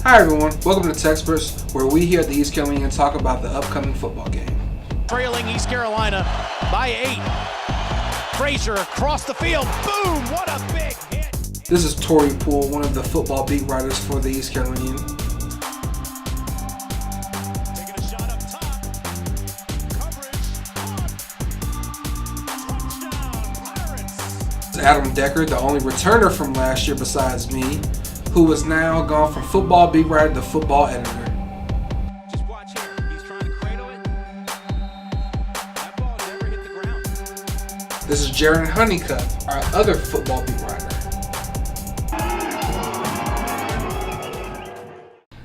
Hi everyone, welcome to TECSperts, where we here at the East Carolina talk about the upcoming football game. Trailing East Carolina by 8. Frazier across the field. Boom! What a big hit! This is Tori Poole, one of the football beat writers for the East Carolinian. Taking a shot up top. Coverage on. Touchdown, Pirates! Adam Decker, the only returner from last year besides me, who has now gone from football beat writer to football editor. Just watch here. He's trying to cradle it. That ball never hit the ground. This is Jaron Honeycutt, our other football beat writer.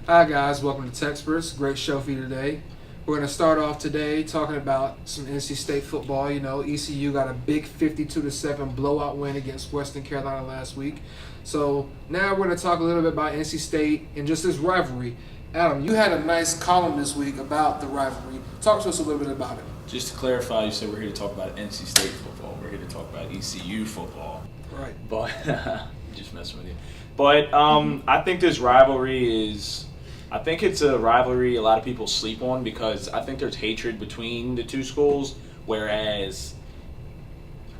Hi guys, welcome to TECSperts. Great show for you today. We're going to start off today talking about some NC State football. You know, ECU got a big 52-7 blowout win against Western Carolina last week. So now we're going to talk a little bit about NC State and just this rivalry. Adam, you had a nice column this week about the rivalry. Talk to us a little bit about it. Just to clarify, you said we're here to talk about NC State football. We're here to talk about ECU football. Right. But just messing with you. But I think this rivalry is. I think it's a rivalry a lot of people sleep on because I think there's hatred between the two schools, whereas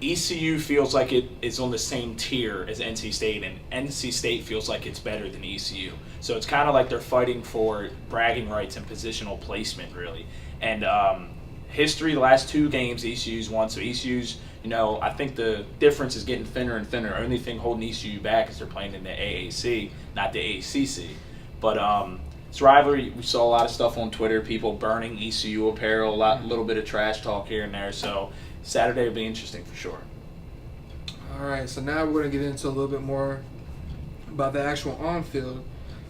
ECU feels like it is on the same tier as NC State, and NC State feels like it's better than ECU. So it's kind of like they're fighting for bragging rights and positional placement, really. And history, the last two games, ECU's won. So ECU's, I think the difference is getting thinner and thinner. Only thing holding ECU back is they're playing in the AAC, not the ACC. But this rivalry, we saw a lot of stuff on Twitter, people burning ECU apparel, a little bit of trash talk here and there. So Saturday will be interesting for sure. All right, so now we're going to get into a little bit more about the actual on-field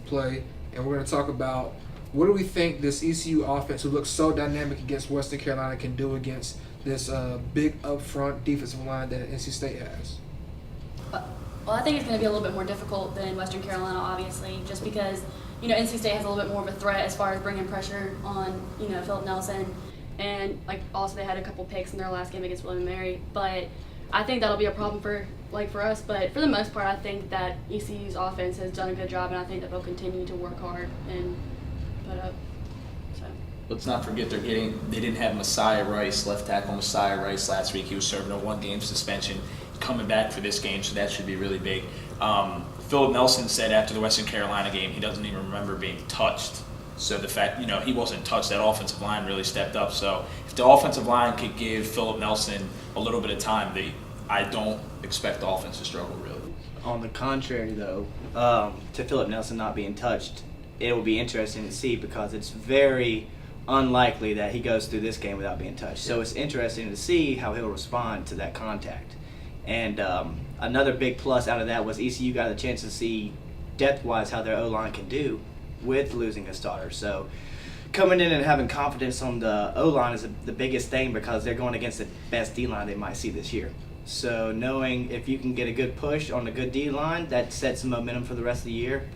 play, and we're going to talk about what do we think this ECU offense, who looks so dynamic against Western Carolina, can do against this big up-front defensive line that NC State has. Well, I think it's going to be a little bit more difficult than Western Carolina, obviously, just because, NC State has a little bit more of a threat as far as bringing pressure on, Philip Nelson. And, also they had a couple picks in their last game against William & Mary. But I think that'll be a problem for us. But for the most part, I think that ECU's offense has done a good job, and I think that they'll continue to work hard and put up. So. Let's not forget they didn't have Messiah Rice, left tackle Messiah Rice last week. He was serving a 1-game suspension, coming back for this game, so that should be really big. Philip Nelson said after the Western Carolina game he doesn't even remember being touched. So the fact, he wasn't touched, that offensive line really stepped up. So if the offensive line could give Philip Nelson a little bit of time, I don't expect the offense to struggle really. On the contrary, though, to Philip Nelson not being touched, it will be interesting to see because it's very unlikely that he goes through this game without being touched. So it's interesting to see how he'll respond to that contact. And another big plus out of that was ECU got a chance to see depth-wise how their O-line can do with losing a starter. So coming in and having confidence on the O-line is the biggest thing because they're going against the best D-line they might see this year. So knowing if you can get a good push on a good D-line, that sets some momentum for the rest of the year.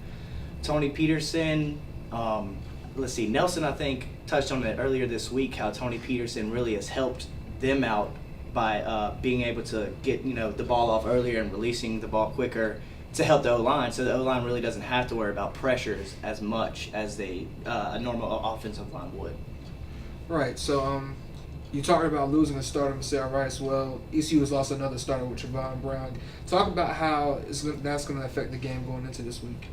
Tony Peterson, Nelson, I think, touched on it earlier this week, how Tony Peterson really has helped them out by being able to get the ball off earlier and releasing the ball quicker to help the O-line, so the O-line really doesn't have to worry about pressures as much as a normal offensive line would. Right, so you talked about losing a starter, Messiah Rice. Well, ECU has lost another starter with Trevon Brown. Talk about how that's going to affect the game going into this week.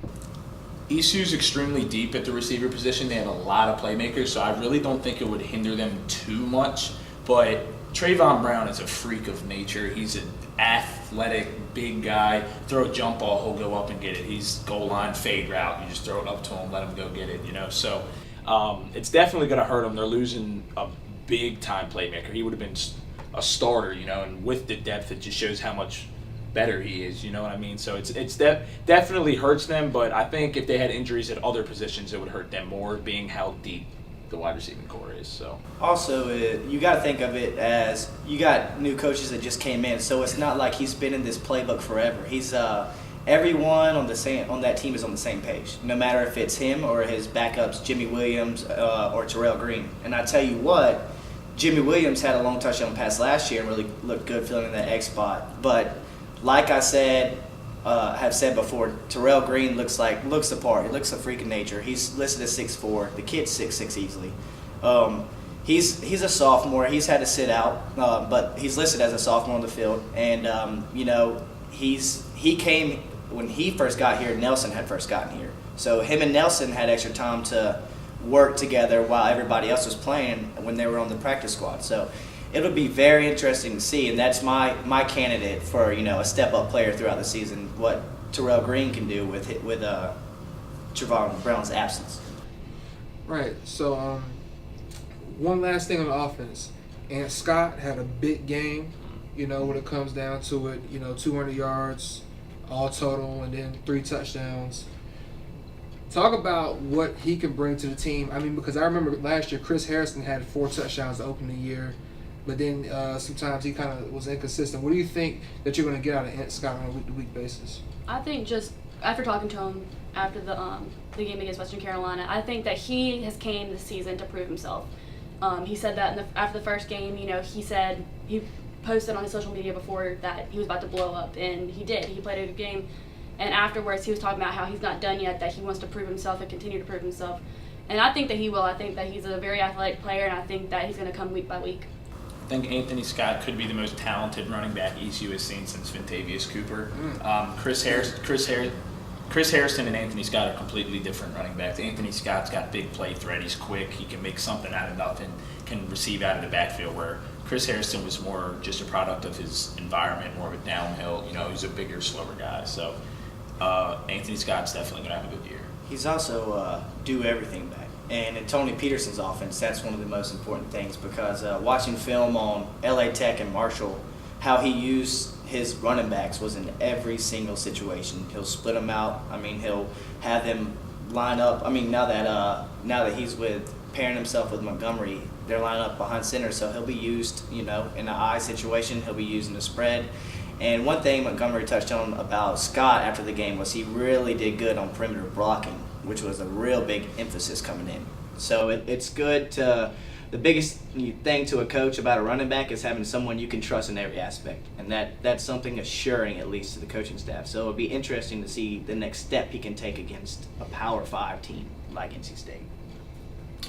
ECU's extremely deep at the receiver position. They have a lot of playmakers, so I really don't think it would hinder them too much. But Trevon Brown is a freak of nature. He's an athletic, big guy. Throw a jump ball, he'll go up and get it. He's goal line, fade route. You just throw it up to him, let him go get it, So it's definitely going to hurt them. They're losing a big-time playmaker. He would have been a starter, and with the depth, it just shows how much better he is, you know what I mean? So it's definitely hurts them, but I think if they had injuries at other positions, it would hurt them more, being how deep the wide receiving core is. So also, you got to think of it as you got new coaches that just came in, so it's not like he's been in this playbook forever. He's everyone on that team is on the same page, no matter if it's him or his backups, Jimmy Williams or Terrell Green. And I tell you what, Jimmy Williams had a long touchdown pass last year and really looked good filling in that X spot. But like I said have said before, Terrell Green looks the part. He looks a freak of nature. He's listed as 6'4". The kid's 6'6" easily. He's a sophomore. He's had to sit out, but he's listed as a sophomore on the field. And he came when he first got here. Nelson had first gotten here, so him and Nelson had extra time to work together while everybody else was playing when they were on the practice squad. So it'll be very interesting to see, and that's my candidate for a step up player throughout the season. What Terrell Green can do with Trevon Brown's absence. Right. So one last thing on the offense. Ant Scott had a big game. When it comes down to it, 200 yards all total, and then 3 touchdowns. Talk about what he can bring to the team. I mean, because I remember last year Chris Harrison had 4 touchdowns to open the year, but then sometimes he kind of was inconsistent. What do you think that you're going to get out of Ant Scott on a week-to-week basis? I think just after talking to him after the game against Western Carolina, I think that he has came this season to prove himself. He said that after the first game, he said he posted on his social media before that he was about to blow up, and he did. He played a good game, and afterwards he was talking about how he's not done yet, that he wants to prove himself and continue to prove himself. And I think that he will. I think that he's a very athletic player, and I think that he's going to come week by week. I think Anthony Scott could be the most talented running back ECU has seen since Vintavious Cooper. Chris Harrison and Anthony Scott are completely different running backs. Anthony Scott's got big play threat. He's quick. He can make something out of nothing, can receive out of the backfield, where Chris Harrison was more just a product of his environment, more of a downhill. He's a bigger, slower guy. So Anthony Scott's definitely going to have a good year. He's also do everything back. And in Tony Peterson's offense, that's one of the most important things, because watching film on LA Tech and Marshall, how he used his running backs was in every single situation. He'll split them out. I mean, he'll have them line up. I mean, now that he's pairing himself with Montgomery, they're lining up behind center, so he'll be used, in an I situation. He'll be used in the spread. And one thing Montgomery touched on about Scott after the game was he really did good on perimeter blocking, which was a real big emphasis coming in. So it's good to – the biggest thing to a coach about a running back is having someone you can trust in every aspect. And that's something assuring, at least, to the coaching staff. So it'll be interesting to see the next step he can take against a Power 5 team like NC State.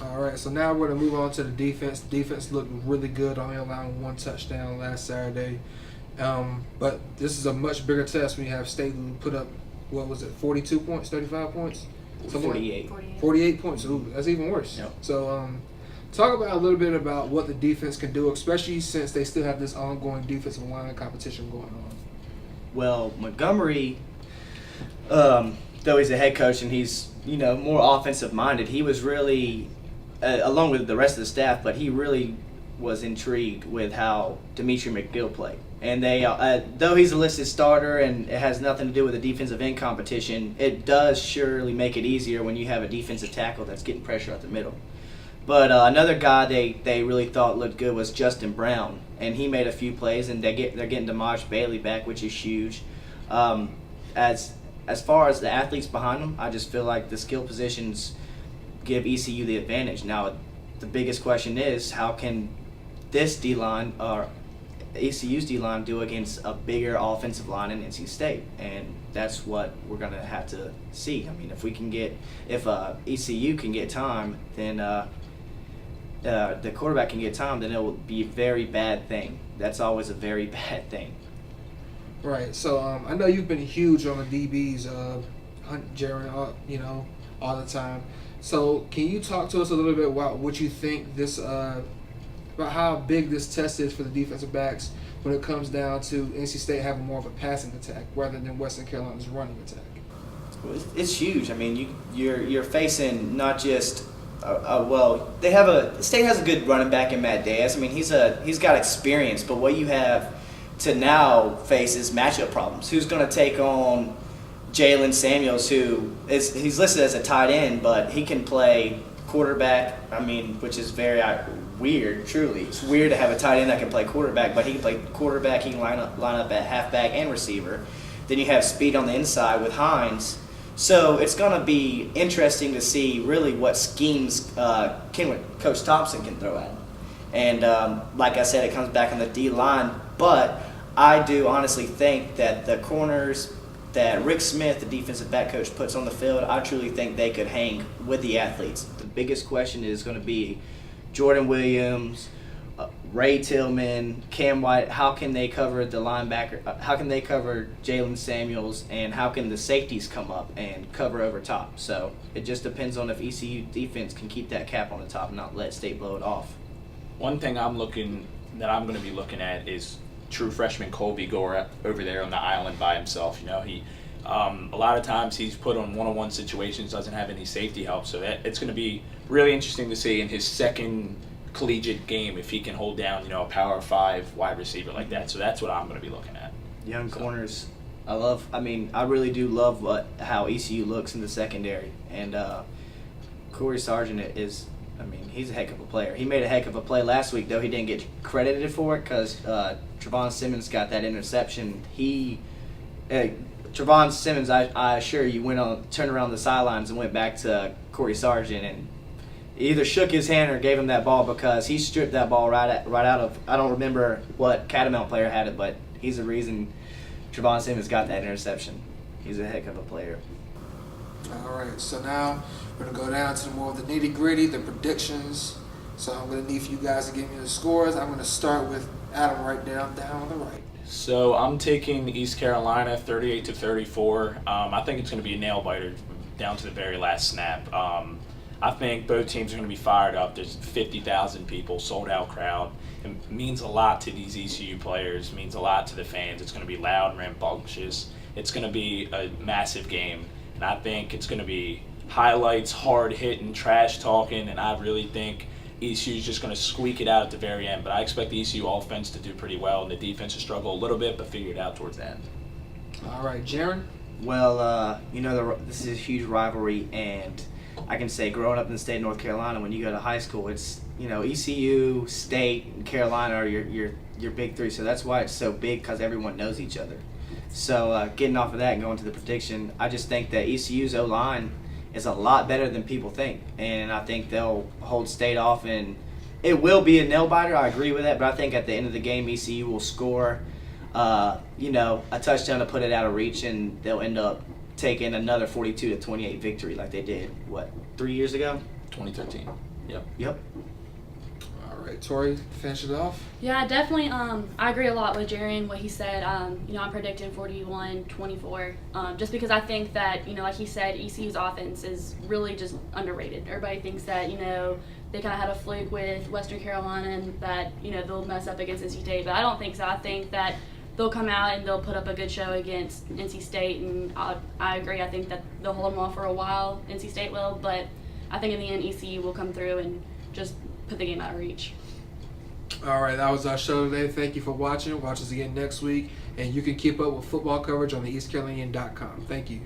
All right, so now we're going to move on to the defense. The defense looked really good, only allowing 1 touchdown last Saturday. But this is a much bigger test when you have State who put up, 42 points, 35 points? 48. 48 points. Ooh, that's even worse. Yep. So talk about a little bit about what the defense can do, especially since they still have this ongoing defensive line competition going on. Well, Montgomery, though he's a head coach and he's, more offensive minded, he was really, along with the rest of the staff, but he really was intrigued with how Dimitri McGill played. And they, though he's a listed starter and it has nothing to do with the defensive end competition, it does surely make it easier when you have a defensive tackle that's getting pressure out the middle. But another guy they really thought looked good was Justin Brown, and he made a few plays, and they're getting Damaj Bailey back, which is huge. As far as the athletes behind them, I just feel like the skill positions give ECU the advantage. Now, the biggest question is, how can this D-line or ECU's D-line do against a bigger offensive line in NC State? And that's what we're going to have to see. I mean, if ECU can get time, then the quarterback can get time, then it will be a very bad thing. That's always a very bad thing. Right. So I know you've been huge on the DBs, Hunt, Jaron, all the time. So can you talk to us a little bit about what you think about how big this test is for the defensive backs when it comes down to NC State having more of a passing attack rather than Western Carolina's running attack? It's huge. I mean, you're facing not just State has a good running back in Matt Diaz. I mean, he's got experience, but what you have to now face is matchup problems. Who's going to take on Jalen Samuels, he's listed as a tight end, but he can play quarterback. I mean, which is very weird. Truly, it's weird to have a tight end that can play quarterback, but he can play quarterback. He can line up at halfback and receiver. Then you have speed on the inside with Hines. So it's going to be interesting to see really what schemes Coach Thompson can throw at him. And like I said, it comes back on the D-line. But I do honestly think that the corners that Rick Smith, the defensive back coach, puts on the field, I truly think they could hang with the athletes. The biggest question is going to be Jordan Williams, Ray Tillman, Cam White. How can they cover the linebacker? How can they cover Jalen Samuels? And how can the safeties come up and cover over top? So it just depends on if ECU defense can keep that cap on the top and not let State blow it off. One thing I'm going to be looking at is true freshman Colby Gore over there on the island by himself. You know, he a lot of times he's put on one-on-one situations, doesn't have any safety help. So it's going to be really interesting to see in his second collegiate game if he can hold down, you know, a Power 5 wide receiver like that. So that's what I'm going to be looking at. Young corners. I really do love how ECU looks in the secondary. And Corey Sargent he's a heck of a player. He made a heck of a play last week, though he didn't get credited for it because Trevon Simmons got that interception. Trevon Simmons, I assure you, turned around the sidelines and went back to Corey Sargent and either shook his hand or gave him that ball because he stripped that ball right out of. I don't remember what Catamount player had it, but he's the reason Trevon Simmons got that interception. He's a heck of a player. All right, so now we're going to go down to more of the nitty-gritty, the predictions. So I'm going to need for you guys to give me the scores. I'm going to start with Adam right down on the right. So I'm taking East Carolina 38-34. I think it's going to be a nail-biter down to the very last snap. I think both teams are going to be fired up. There's 50,000 people, sold-out crowd. It means a lot to these ECU players. It means a lot to the fans. It's going to be loud and rambunctious. It's going to be a massive game. And I think it's going to be highlights, hard-hitting, trash-talking, and I really think ECU's just going to squeak it out at the very end. But I expect the ECU offense to do pretty well and the defense to struggle a little bit but figure it out towards the end. All right, Jaron? Well, this is a huge rivalry, and I can say growing up in the state of North Carolina, when you go to high school, it's, ECU, State, and Carolina are your big three. So that's why it's so big, because everyone knows each other. So getting off of that and going to the prediction, I just think that ECU's O-line is a lot better than people think. And I think they'll hold State off, and it will be a nail-biter. I agree with that. But I think at the end of the game, ECU will score, a touchdown to put it out of reach, and they'll end up taking another 42-28 victory like they did, 3 years ago? 2013. Yep. All right, Tori, finish it off. Yeah, definitely. I agree a lot with Jerry and what he said. I'm predicting 41-24, just because I think that, like he said, ECU's offense is really just underrated. Everybody thinks that, they kind of had a fluke with Western Carolina and that, they'll mess up against NC State, but I don't think so. I think that they'll come out and they'll put up a good show against NC State, and I agree. I think that they'll hold them off for a while, NC State will, but I think in the end ECU will come through and just put the game out of reach. All right, that was our show today. Thank you for watching. Watch us again next week, and you can keep up with football coverage on the EastCarolinian.com. Thank you.